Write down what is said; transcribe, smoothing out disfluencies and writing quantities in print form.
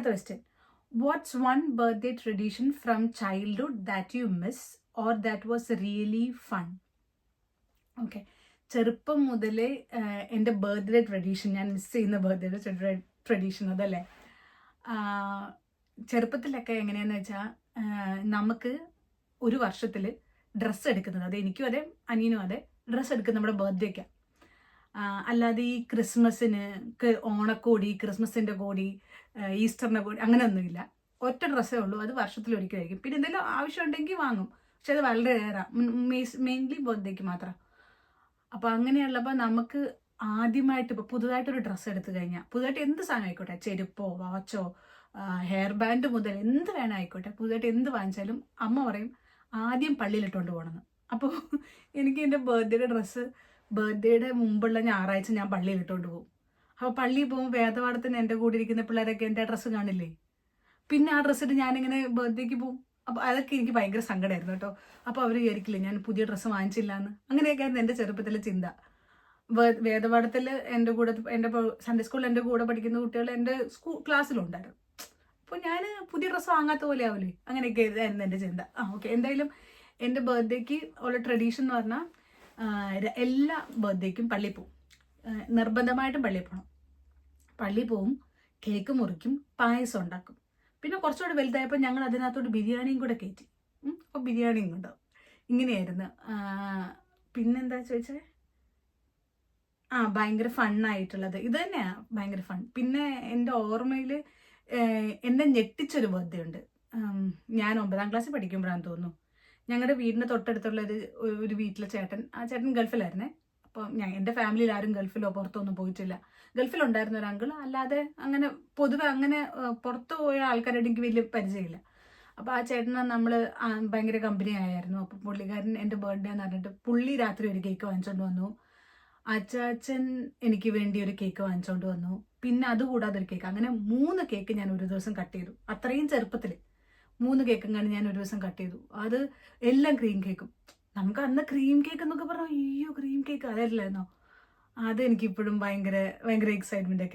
അടുത്ത question, what's one birthday tradition from childhood that you miss or that was really fun? Okay, ചെറുപ്പം മുതലേ എൻ്റെ birthday tradition, ഞാൻ miss ചെയ്യുന്ന birthday tradition അതല്ലേ. ചെറുപ്പത്തിലൊക്കെ എങ്ങനെയാന്ന് വെച്ചാൽ നമുക്ക് ഒരു വർഷത്തിൽ ഡ്രസ്സ് എടുക്കുന്നത്, അത് എനിക്കും അതെ അനിയനും അതെ, ഡ്രസ്സ് എടുക്കുന്നത് നമ്മുടെ ബർത്ത്ഡേക്കാണ്. അല്ലാതെ ഈ ക്രിസ്മസിന് ഓണക്കോടി, ക്രിസ്മസിൻ്റെ കോടി, ഈസ്റ്ററിൻ്റെ കോടി അങ്ങനെയൊന്നുമില്ല. ഒറ്റ ഡ്രസ്സേ ഉള്ളൂ, അത് വർഷത്തിലൊരിക്കലായിരിക്കും. പിന്നെ എന്തെങ്കിലും ആവശ്യമുണ്ടെങ്കിൽ വാങ്ങും, പക്ഷെ അത് വളരെ റെയറാണ്, മെയിൻലി ബർത്ത്ഡേക്ക് മാത്രം. അപ്പോൾ അങ്ങനെയുള്ളപ്പോൾ നമുക്ക് ആദ്യമായിട്ട് ഇപ്പോൾ പുതുതായിട്ടൊരു ഡ്രസ്സ് എടുത്തു കഴിഞ്ഞാൽ, പുതുതായിട്ട് എന്ത് സാധനം ആയിക്കോട്ടെ, ചെരുപ്പോ വാച്ചോ ഹെയർ ബാൻഡ് മുതൽ എന്ത് വേണം ആയിക്കോട്ടെ, പുതുതായിട്ട് എന്ത് വാങ്ങിച്ചാലും അമ്മ പറയും ആദ്യം പള്ളിയിലിട്ടുകൊണ്ട് പോകണമെന്ന്. അപ്പോൾ എനിക്ക് എൻ്റെ ബർത്ത്ഡേയുടെ ഡ്രസ്സ് ബർത്ത്ഡേയുടെ മുമ്പുള്ള ഞായറാഴ്ച ഞാൻ പള്ളിയിലിട്ടുകൊണ്ട് പോകും. അപ്പോൾ പള്ളിയിൽ പോകുമ്പോൾ വേദപാഠത്തിന് എൻ്റെ കൂടെ ഇരിക്കുന്ന പിള്ളേരൊക്കെ എൻ്റെ ഡ്രസ്സ് കാണില്ലേ, പിന്നെ ആ ഡ്രസ്സിട്ട് ഞാനിങ്ങനെ ബർത്ത്ഡേക്ക് പോകും. അപ്പോൾ അതൊക്കെ എനിക്ക് ഭയങ്കര സങ്കടമായിരുന്നു കേട്ടോ. അപ്പോൾ അവർ വിചാരിക്കില്ലേ ഞാൻ പുതിയ ഡ്രസ്സ് വാങ്ങിച്ചില്ല എന്ന്. അങ്ങനെയൊക്കെ ആയിരുന്നു എൻ്റെ ചെറുപ്പത്തിലെ ചിന്ത. വേദപാഠത്തിൽ എൻ്റെ കൂടെ, എൻ്റെ സൺഡേ സ്കൂളിൽ എൻ്റെ കൂടെ പഠിക്കുന്ന കുട്ടികൾ എൻ്റെ ക്ലാസ്സിലുണ്ടായിരുന്നു. അപ്പോൾ ഞാൻ പുതിയ ഡ്രസ്സ് വാങ്ങാത്ത പോലെ ആവില്ലേ, അങ്ങനെയൊക്കെ ആയിരുന്നു എൻ്റെ ചിന്ത. ഓക്കെ, എന്തായാലും എൻ്റെ ബർത്ത്ഡേക്ക് ഉള്ള ട്രഡീഷൻ എന്ന് പറഞ്ഞാൽ എല്ലാ ബർത്ത്ഡേക്കും പള്ളിയിൽ പോവും, നിർബന്ധമായിട്ടും പള്ളിയിൽ പോകണം. പള്ളിയിൽ പോവും, കേക്ക് മുറിക്കും, പായസം ഉണ്ടാക്കും. പിന്നെ കുറച്ചുകൂടെ വലുതായപ്പോൾ ഞങ്ങൾ അതിനകത്തോട്ട് ബിരിയാണിയും കൂടെ കയറ്റി. അപ്പോൾ ബിരിയാണിയും ഉണ്ടാവും. ഇങ്ങനെയായിരുന്നു. പിന്നെന്താ ചോദിച്ചേ, ഭയങ്കര ഫണ്ണായിട്ടുള്ളത് ഇത് തന്നെയാണ്, ഭയങ്കര ഫൺ. പിന്നെ എൻ്റെ ഓർമ്മയിൽ എന്നെ ഞെട്ടിച്ചൊരു ബർത്ത്ഡേ ഉണ്ട്. ഞാൻ 9ാം ക്ലാസ്സിൽ പഠിക്കുമ്പോഴാണെന്ന് തോന്നുന്നു. ഞങ്ങളുടെ വീടിൻ്റെ തൊട്ടടുത്തുള്ള ഒരു വീട്ടിലെ ചേട്ടൻ, ആ ചേട്ടൻ ഗൾഫിലായിരുന്നേ. അപ്പം എൻ്റെ ഫാമിലിയിൽ ആരും ഗൾഫിലോ പുറത്തോ ഒന്നും പോയിട്ടില്ല. ഗൾഫിലുണ്ടായിരുന്ന ഒരു അങ്കിൾ, അല്ലാതെ അങ്ങനെ പൊതുവെ അങ്ങനെ പുറത്ത് പോയ ആൾക്കാരോട് എനിക്ക് വലിയ പരിചയമില്ല. അപ്പോൾ ആ ചേട്ടനെ നമ്മൾ ഭയങ്കര കമ്പനി ആയിരുന്നു. അപ്പോൾ പുള്ളിക്കാരൻ എൻ്റെ ബർത്ത്ഡേ എന്ന് പറഞ്ഞിട്ട് പുള്ളി രാത്രി ഒരു കേക്ക് വാങ്ങിച്ചുകൊണ്ട് വന്നു. അച്ചാച്ചൻ എനിക്ക് വേണ്ടി ഒരു കേക്ക് വാങ്ങിച്ചുകൊണ്ട് വന്നു. പിന്നെ അതുകൂടാതെ ഒരു കേക്ക്, അങ്ങനെ 3 കേക്ക് ഞാൻ ഒരു ദിവസം കട്ട് ചെയ്തു. അത്രയും ചെറുപ്പത്തിൽ 3 കേക്കും കണ്ട് ഞാൻ ഒരു ദിവസം കട്ട് ചെയ്തു. അത് എല്ലാം ക്രീം കേക്കും. നമുക്ക് അന്ന് ക്രീം കേക്ക് എന്നൊക്കെ പറഞ്ഞാൽ അയ്യോ ക്രീം കേക്ക് അതല്ലായിരുന്നോ, അതെനിക്കിപ്പോഴും ഭയങ്കര ഭയങ്കര എക്സൈറ്റ്മെൻ്റ് ഒക്കെ.